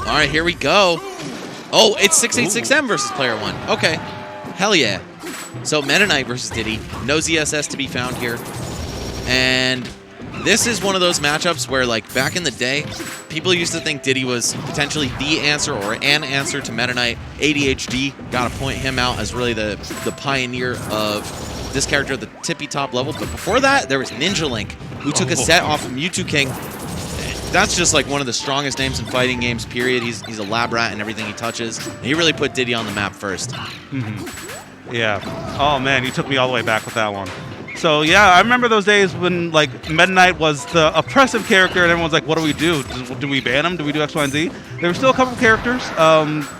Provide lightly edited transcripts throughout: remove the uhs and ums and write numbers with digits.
All right, here we go. Oh, it's 686M versus Player-1. Okay. Hell yeah. So Meta Knight versus Diddy. No ZSS to be found here. And this is one of those matchups where, like, back in the day, people used to think Diddy was potentially the answer or an answer to Meta Knight. ADHD, got to point him out as really the pioneer of this character at the tippy top level. But before that, there was Ninja Link, who took a set off of Mewtwo King. That's just like one of the strongest names in fighting games, period. He's a lab rat in everything he touches. And he really put Diddy on the map first. Yeah. Oh, man, you took me all the way back with that one. So, yeah, I remember those days when, like, Meta Knight was the oppressive character and everyone's like, what do we do? Do we ban him? Do we do X, Y, and Z? There were still a couple characters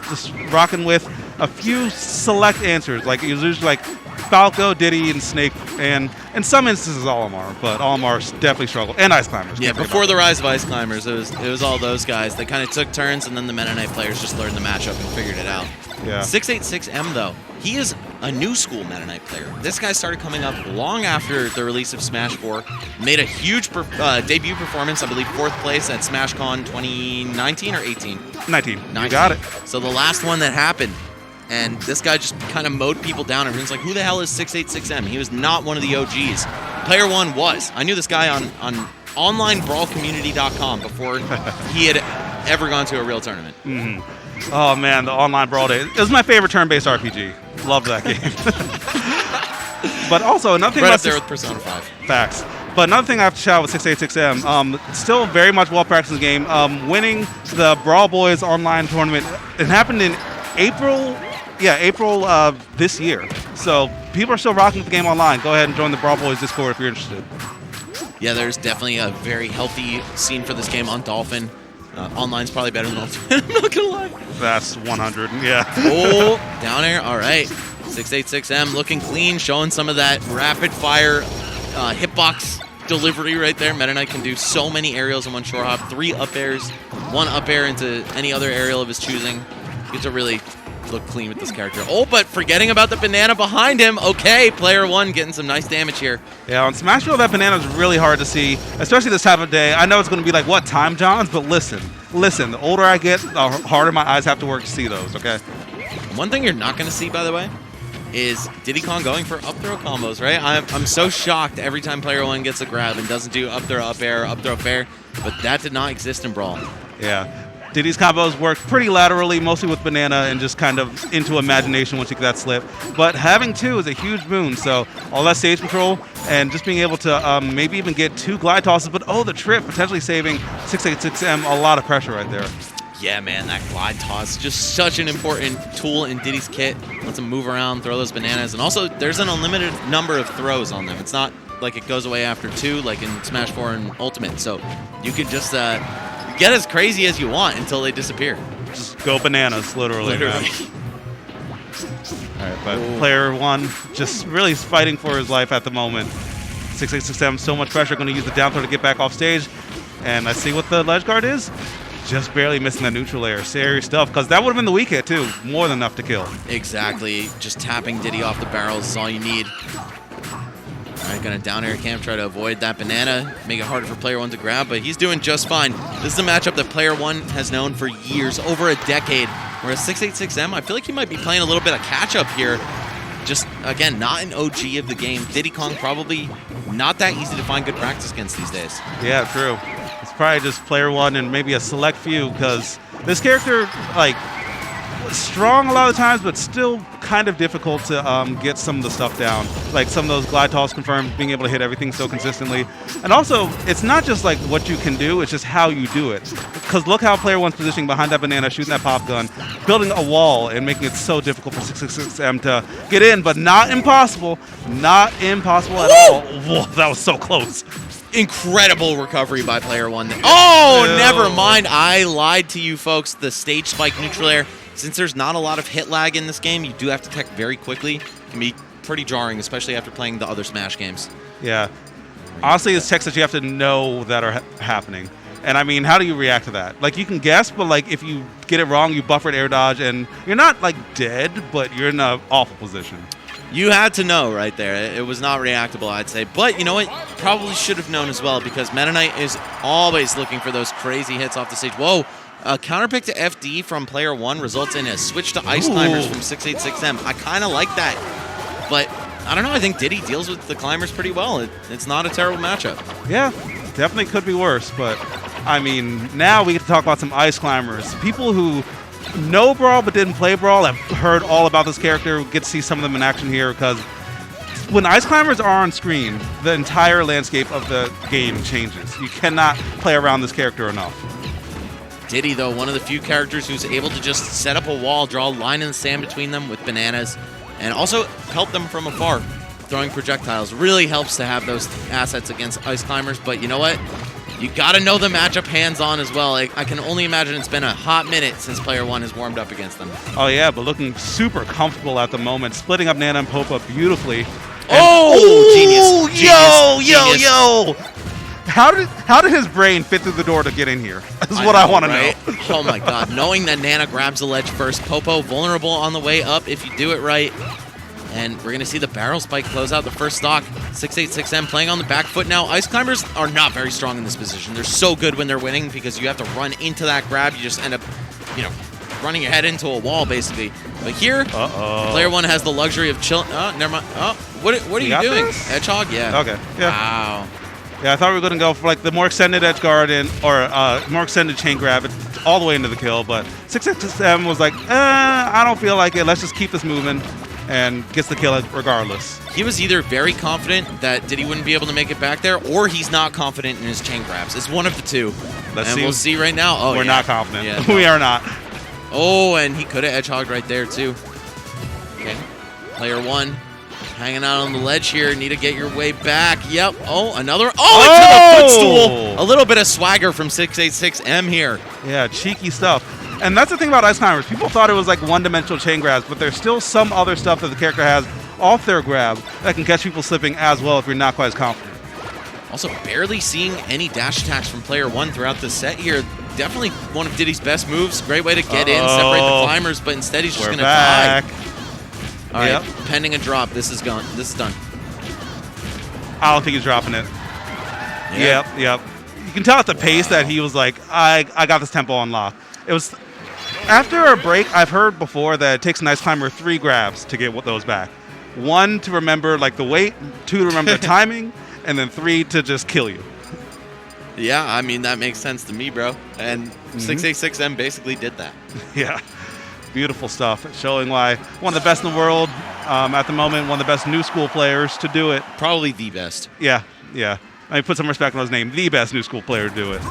just rocking with a few select answers. Like, it was usually like Falco, Diddy, and Snake, and in some instances Olimar, but Olimar definitely struggled. And Ice Climbers. Yeah, before the rise of Ice Climbers, it was all those guys. They kind of took turns, and then the Meta Knight players just learned the matchup and figured it out. Yeah. 686M, though, he is a new school Meta Knight player. This guy started coming up long after the release of Smash 4, made a huge debut performance, I believe 4th place at SmashCon 2019 or 18? 19. You got it. So the last one that happened. And this guy just kind of mowed people down. Everyone's like, who the hell is 686M? He was not one of the OGs. Player-1 was. I knew this guy on onlinebrawlcommunity.com before he had ever gone to a real tournament. Oh, man, the online Brawl day. It was my favorite turn-based RPG. Loved that game. But also, another thing right about up there with Persona 5. Facts. But another thing I have to shout out with 686M, still very much well-practiced in the game. Winning the Brawl Boys online tournament, it happened in April this year. So people are still rocking with the game online. Go ahead and join the Brawl Boys Discord if you're interested. Yeah, there's definitely a very healthy scene for this game on Dolphin. Online's probably better than Ultimate. I'm not gonna lie. That's 100. Yeah. Oh, down air. All right. 686M looking clean, showing some of that rapid fire hitbox delivery right there. Meta Knight can do so many aerials in one short hop. 3 up airs, 1 up air into any other aerial of his choosing. Gets to really look clean with this character. Oh, but forgetting about the banana behind him. Okay, Player-1 getting some nice damage here. Yeah, on Smashville, that banana is really hard to see, especially this time of day. I know it's going to be like, what, time, Johns? But listen, the older I get, the harder my eyes have to work to see those, okay? One thing you're not going to see, by the way, is Diddy Kong going for up throw combos, right? I'm so shocked every time Player-1 gets a grab and doesn't do up throw, up air, up throw, fair, but that did not exist in Brawl. Yeah. Diddy's combos work pretty laterally, mostly with banana and just kind of into imagination once you get that slip. But having 2 is a huge boon, so all that stage control and just being able to maybe even get 2 glide tosses, but the trip, potentially saving 686M a lot of pressure right there. Yeah, man, that glide toss, just such an important tool in Diddy's kit. Lets him move around, throw those bananas, and also there's an unlimited number of throws on them. It's not like it goes away after 2 like in Smash 4 and Ultimate, so you could just get as crazy as you want until they disappear. Just go bananas, literally. Man. All right, but Player-1 just really fighting for his life at the moment. 686M, so much pressure, going to use the down throw to get back off stage. And I see what the ledge guard is. Just barely missing that neutral layer. Serious stuff, because that would have been the weak hit, too. More than enough to kill. Exactly. Just tapping Diddy off the barrels is all you need. All right, gonna down air camp, try to avoid that banana, make it harder for Player-1 to grab, but he's doing just fine. This is a matchup that Player-1 has known for years, over a decade, whereas 686M, I feel like he might be playing a little bit of catch-up here. Just, again, not an OG of the game. Diddy Kong probably not that easy to find good practice against these days. Yeah, true. It's probably just Player-1 and maybe a select few, because this character, like, strong a lot of times, but still kind of difficult to get some of the stuff down. Like some of those glide toss confirmed, being able to hit everything so consistently. And also, it's not just like what you can do, it's just how you do it. Because look how Player-1's positioning behind that banana, shooting that pop gun, building a wall and making it so difficult for 666M to get in, but not impossible. Not impossible at all. Whoa, that was so close. Incredible recovery by Player-1. Oh, never mind. I lied to you folks. The stage spike neutral air. Since there's not a lot of hit lag in this game, you do have to tech very quickly. It can be pretty jarring, especially after playing the other Smash games. Yeah. Honestly, it's techs that you have to know that are happening. And I mean, how do you react to that? Like, you can guess, but like if you get it wrong, you buffer it air dodge, and you're not like dead, but you're in an awful position. You had to know right there. It was not reactable, I'd say. But you know what? Probably should have known as well, because Meta Knight is always looking for those crazy hits off the stage. Whoa. A counterpick to FD from player 1 results in a switch to Ice Climbers from 686M. I kind of like that. But, I don't know, I think Diddy deals with the Climbers pretty well. It's not a terrible matchup. Yeah, definitely could be worse. But, I mean, now we get to talk about some Ice Climbers. People who know Brawl but didn't play Brawl have heard all about this character. We get to see some of them in action here because when Ice Climbers are on screen, the entire landscape of the game changes. You cannot play around this character enough. Diddy, though, one of the few characters who's able to just set up a wall, draw a line in the sand between them with bananas, and also help them from afar. Throwing projectiles really helps to have those assets against Ice Climbers, but you know what? You gotta know the matchup hands-on as well. I can only imagine it's been a hot minute since player 1 has warmed up against them. Oh yeah, but looking super comfortable at the moment. Splitting up Nana and Popa beautifully. Genius. Yo! How did his brain fit through the door to get in here? That's what I want to know. Oh my god. Knowing that Nana grabs the ledge first. Popo vulnerable on the way up if you do it right. And we're going to see the barrel spike close out the first stock. 686M playing on the back foot now. Ice Climbers are not very strong in this position. They're so good when they're winning because you have to run into that grab. You just end up, running your head into a wall, basically. But here, player 1 has the luxury of chilling. Oh, never mind. Oh, what are you doing? This? Hedgehog? Yeah. Okay. Yeah. Wow. Yeah, I thought we were going to go for like the more extended edge guard or more extended chain grab all the way into the kill. But 667 was like, I don't feel like it. Let's just keep this moving. And gets the kill regardless. He was either very confident that Diddy wouldn't be able to make it back there, or he's not confident in his chain grabs. It's one of the two. We'll see right now. Oh, we're not confident. Yeah, we are not. Oh, and he could have edgehogged right there, too. Okay. Player 1 hanging out on the ledge here. Need to get your way back. Yep. Oh, another. Oh, into the footstool. A little bit of swagger from 686M here. Yeah, cheeky stuff. And that's the thing about Ice Climbers. People thought it was like one-dimensional chain grabs, but there's still some other stuff that the character has off their grab that can catch people slipping as well if you're not quite as confident. Also, barely seeing any dash attacks from player 1 throughout the set here. Definitely one of Diddy's best moves. Great way to get in, separate the climbers, but instead he's just going to die. All right, pending a drop. This is gone. This is done. I don't think he's dropping it. Yep. You can tell at the pace that he was like, I got this tempo on lock. It was after a break. I've heard before that it takes an Ice Climber 3 grabs to get those back. 1 to remember like the weight, 2 to remember the timing, and then 3 to just kill you. Yeah, I mean that makes sense to me, bro. And 686M basically did that. Yeah, beautiful stuff. Showing why one of the best in the world at the moment, one of the best new school players to do it. Probably the best. Yeah. I mean, put some respect on his name. The best new school player to do it.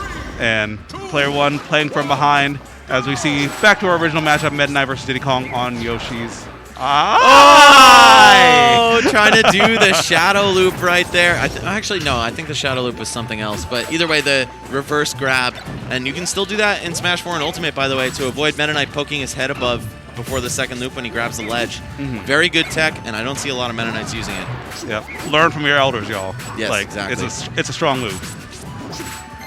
And player 1 playing from behind as we see back to our original matchup, Meta Knight versus Diddy Kong on Yoshi's. Trying to do the shadow loop right there. Actually, no, I think the shadow loop was something else. But either way, the reverse grab. And you can still do that in Smash 4 and Ultimate, by the way, to avoid Meta Knight poking his head above before the second loop when he grabs the ledge. Very good tech, and I don't see a lot of Meta Knights using it. Yep. Learn from your elders, y'all. Yes, exactly. It's a strong move.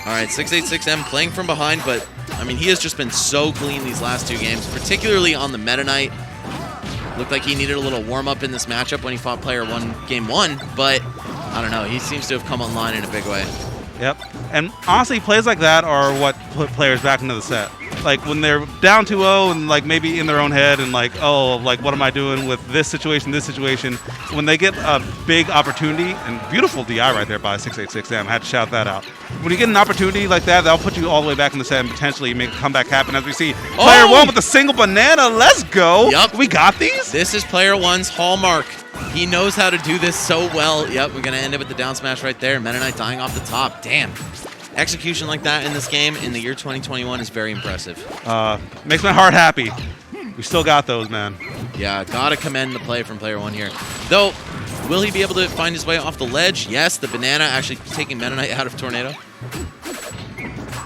All right, 686M playing from behind, but, I mean, he has just been so clean these last 2 games, particularly on the Meta Knight. Looked like he needed a little warm-up in this matchup when he fought player 1 game 1, but I don't know. He seems to have come online in a big way. Yep. And honestly, plays like that are what put players back into the set. Like when they're down 2-0 and like maybe in their own head and like, oh, like what am I doing with this situation? When they get a big opportunity, and beautiful DI right there by 686M, I had to shout that out. When you get an opportunity like that, that'll put you all the way back in the set and potentially make a comeback happen. As we see player 1 with a single banana. Let's go. Yep. We got these. This is player 1's hallmark. He knows how to do this so well. Yep, we're going to end it with the down smash right there. Meta Knight dying off the top. Damn. Execution like that in this game in the year 2021 is very impressive. Makes my heart happy. We still got those, man. Yeah, gotta commend the play from player 1 here. Though, will he be able to find his way off the ledge? Yes, the banana actually taking Meta Knight out of Tornado.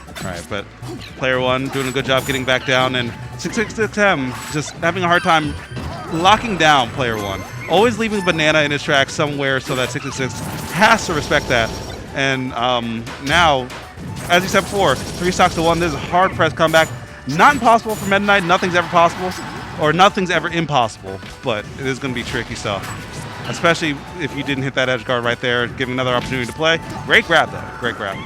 All right, but player 1 doing a good job getting back down, and 666M just having a hard time locking down player 1. Always leaving banana in his tracks somewhere so that 666 has to respect that. And now, as you said before, 3 stocks to 1. This is a hard press comeback. Not impossible for Meta Knight. Nothing's ever possible, or nothing's ever impossible. But it is going to be tricky stuff, especially if you didn't hit that edge guard right there, giving another opportunity to play. Great grab though. Great grab.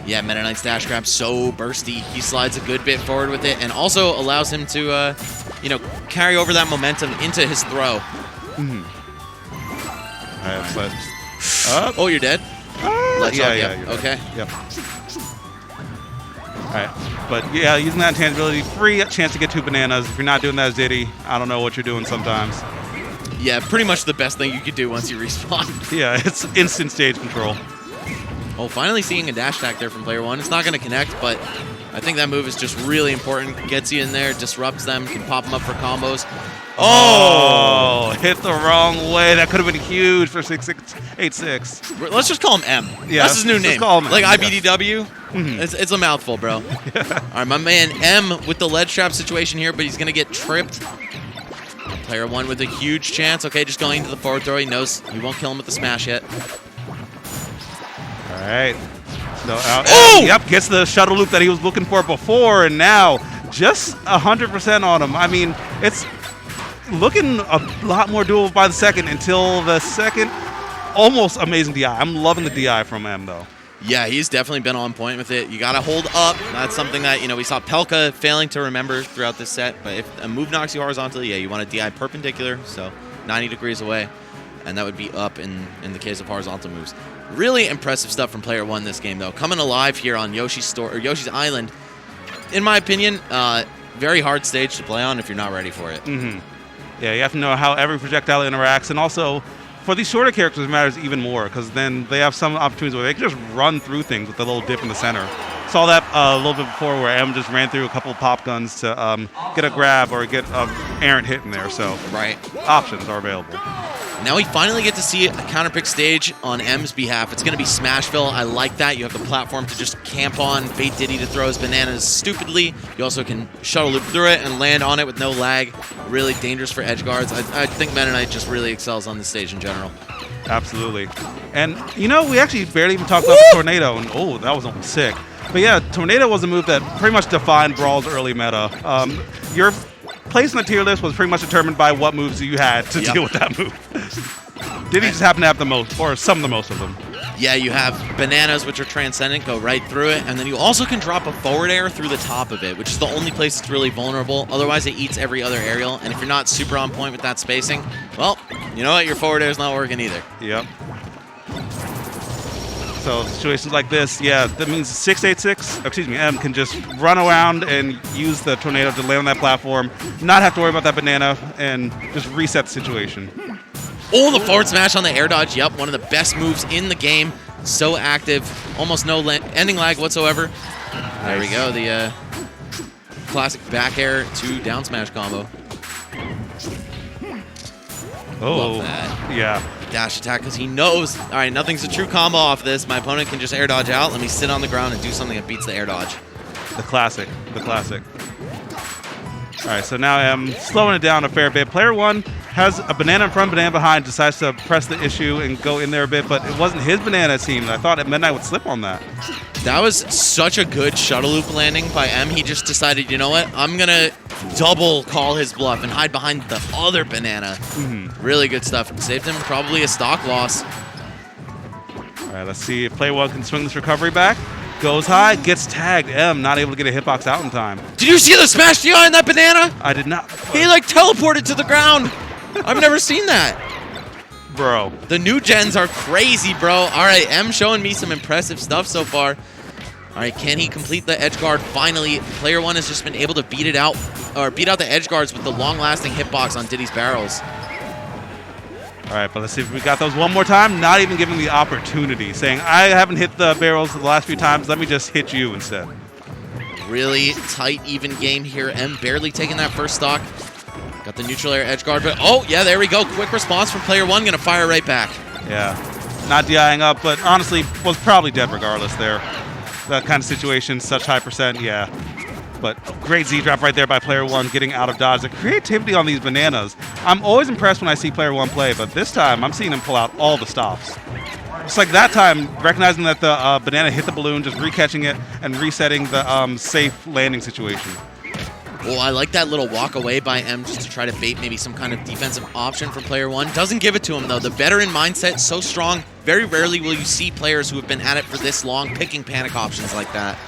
Yeah, Meta Knight's dash grab so bursty. He slides a good bit forward with it and also allows him to, you know, carry over that momentum into his throw. All right, but Oh, you're dead? Yeah. Okay. Yep. All right, but yeah, using that intangibility, free chance to get 2 bananas. If you're not doing that as Diddy, I don't know what you're doing sometimes. Yeah, pretty much the best thing you could do once you respawn. Yeah, it's instant stage control. Oh, finally seeing a dash attack there from Player 1. It's not going to connect, but I think that move is just really important. Gets you in there, disrupts them, can pop them up for combos. Oh, hit the wrong way. That could have been huge for 6686. Let's just call him M. Yeah, that's his new name. Call him like M, IBDW. It's a mouthful, bro. All right, my man M with the ledge trap situation here, but he's going to get tripped. Player 1 with a huge chance. Okay, just going into the forward throw. He knows he won't kill him with the smash yet. All right. So out. Oh! Yep, gets the shuttle loop that he was looking for before, and now just 100% on him. I mean, it's looking a lot more doable by the second until the second. Almost amazing DI. I'm loving the DI from M, though. Yeah, he's definitely been on point with it. You got to hold up. That's something that, you know, we saw Pelka failing to remember throughout this set. But if a move knocks you horizontally, yeah, you want to DI perpendicular, so 90 degrees away. And that would be up in the case of horizontal moves. Really impressive stuff from Player 1 this game, though. Coming alive here on Yoshi's Island. In my opinion, very hard stage to play on if you're not ready for it. Yeah, you have to know how every projectile interacts, and also for these shorter characters, it matters even more because then they have some opportunities where they can just run through things with a little dip in the center. Saw that a little bit before where M just ran through a couple of pop guns to get a grab or get an errant hit in there. So options are available. Now we finally get to see a counterpick stage on M's behalf. It's going to be Smashville. I like that. You have the platform to just camp on, bait Diddy to throw his bananas stupidly. You also can shuttle loop through it and land on it with no lag. Really dangerous for edge guards. I think Meta Knight just really excels on this stage in general. Absolutely. And, you know, we actually barely even talked about the Tornado, and oh, that was almost sick. But yeah, Tornado was a move that pretty much defined Brawl's early meta. Your place in the tier list was pretty much determined by what moves you had to deal with that move. Diddy just happen to have the most, or some of the most of them. Yeah, you have bananas, which are transcendent, go right through it, and then you also can drop a forward air through the top of it, which is the only place it's really vulnerable. Otherwise, it eats every other aerial, and if you're not super on point with that spacing, well, you know what? Your forward air's not working either. Yep. So situations like this, yeah, that means 686, excuse me, M can just run around and use the Tornado to land on that platform, not have to worry about that banana, and just reset the situation. Oh, the forward smash on the air dodge. Yep, one of the best moves in the game. So active, almost no ending lag whatsoever. There we go, the classic back air to down smash combo. Oh, love that. Yeah. Dash attack because he knows, all right, nothing's a true combo off this. My opponent can just air dodge out. Let me sit on the ground and do something that beats the air dodge. The classic, the classic. All right, so now I'm slowing it down a fair bit. Player 1 has a banana in front, banana behind, decides to press the issue and go in there a bit, but it wasn't his banana, it seemed. I thought at Midnight would slip on that. That was such a good shuttle loop landing by M. He just decided, you know what, I'm going to double call his bluff and hide behind the other banana. Really good stuff. Saved him probably a stock loss. All right, let's see if Player 1 can swing this recovery back. Goes high, gets tagged. M not able to get a hitbox out in time. Did you see the smash DI on that banana? I did not. He like teleported to the ground. I've never seen that. Bro. The new gens are crazy, bro. All right, M showing me some impressive stuff so far. All right, can he complete the edge guard finally? Player 1 has just been able to beat it out, or beat out the edge guards with the long-lasting hitbox on Diddy's barrels. All right, but let's see if we got those one more time. Not even giving the opportunity, saying, I haven't hit the barrels the last few times. Let me just hit you instead. Really tight, even game here. M barely taking that first stock. Got the neutral air edge guard, but oh, yeah, there we go. Quick response from Player 1, gonna fire right back. Yeah, not DIing up, but honestly, was probably dead regardless there. That kind of situation, such high percent, yeah. But great Z-drop right there by Player 1, getting out of dodge. The creativity on these bananas. I'm always impressed when I see Player 1 play, but this time I'm seeing him pull out all the stops. Just like that time, recognizing that the banana hit the balloon, just re-catching it and resetting the safe landing situation. Oh, I like that little walk away by M just to try to bait maybe some kind of defensive option from player one. Doesn't give it to him, though. The veteran mindset so strong. Very rarely will you see players who have been at it for this long picking panic options like that.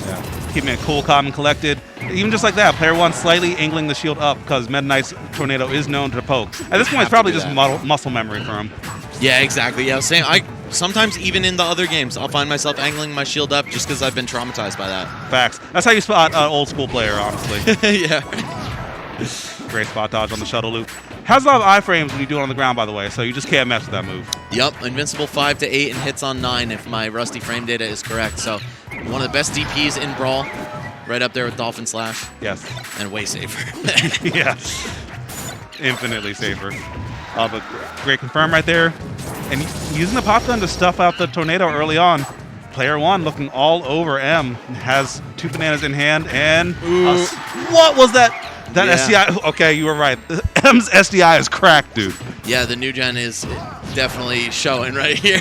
Yeah. Keeping it cool, calm, and collected. Even just like that, player one slightly angling the shield up because Meta Knight's tornado is known to poke. At this point, it's probably just muscle memory for him. Yeah, exactly. Yeah, same. Sometimes even in the other games, I'll find myself angling my shield up just because I've been traumatized by that. Facts. That's how you spot an old school player, honestly. Yeah. Great spot dodge on the shuttle loop. Has a lot of iframes when you do it on the ground, by the way, so you just can't mess with that move. Yep, invincible 5 to 8 and hits on 9 if my rusty frame data is correct. So one of the best DPs in Brawl, right up there with Dolphin Slash. Yes. And way safer. Yeah. Infinitely safer. But great confirm right there. And using the pop gun to stuff out the tornado early on. Player one looking all over M. Has 2 bananas in hand and... what was that? That yeah. SDI... Okay, you were right. M's SDI is cracked, dude. Yeah, the new gen is definitely showing right here.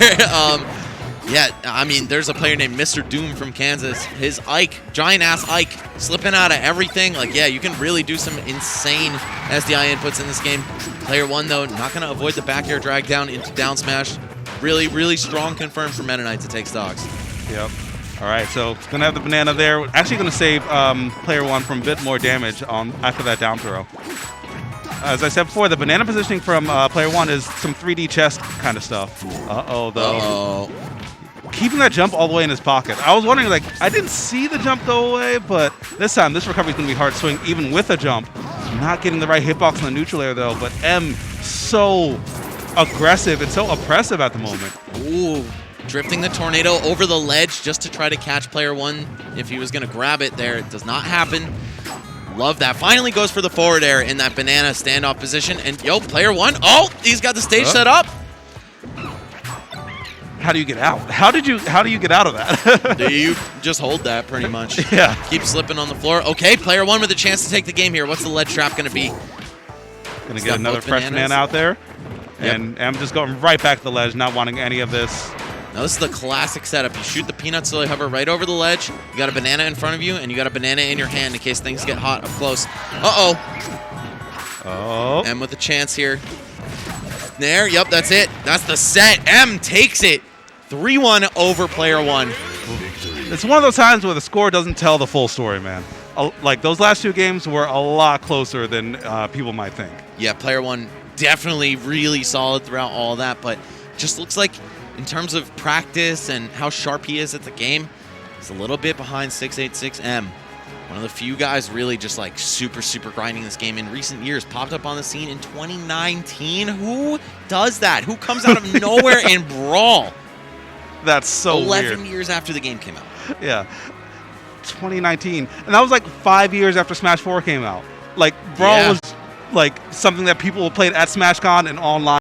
Yeah, I mean, there's a player named Mr. Doom from Kansas. His Ike, giant-ass Ike, slipping out of everything. Like, yeah, you can really do some insane SDI inputs in this game. Player one, though, not going to avoid the back air drag down into down smash. Really, really strong confirm for Meta Knight to take stocks. Yep. All right, so it's going to have the banana there. Actually going to save player one from a bit more damage after that down throw. As I said before, the banana positioning from player one is some 3D chess kind of stuff. Uh-oh, though. Uh-oh. Keeping that jump all the way in his pocket. I was wondering, like, I didn't see the jump go away, but this time, this recovery is going to be hard to swing, even with a jump. Not getting the right hitbox in the neutral air, though, but M so aggressive and so oppressive at the moment. Ooh, drifting the tornado over the ledge just to try to catch player one if he was going to grab it there. It does not happen. Love that. Finally goes for the forward air in that banana standoff position. And, yo, player one. Oh, he's got the stage set up. How do you get out? How do you get out of that? You just hold that pretty much. Yeah. Keep slipping on the floor. Okay, player one with a chance to take the game here. What's the ledge trap going to be? Going to get another fresh banana out there. Yep. And I'm just going right back to the ledge, not wanting any of this. Now, this is the classic setup. You shoot the peanut silly hover right over the ledge. You got a banana in front of you, and you got a banana in your hand in case things get hot up close. Uh-oh. Oh. M with a chance here. There. Yep, that's it. That's the set. M takes it. 3-1 over player one. It's one of those times where the score doesn't tell the full story, man. Like, those last 2 games were a lot closer than people might think. Yeah, player one definitely really solid throughout all of that, but just looks like in terms of practice and how sharp he is at the game, he's a little bit behind 686M. One of the few guys really just like super grinding this game in recent years. Popped up on the scene in 2019. Who does that? Who comes out of nowhere and Brawl? That's so 11 weird. years after the game came out. Yeah. 2019. And that was like 5 years after Smash 4 came out. Like, Brawl was like something that people played at SmashCon and online.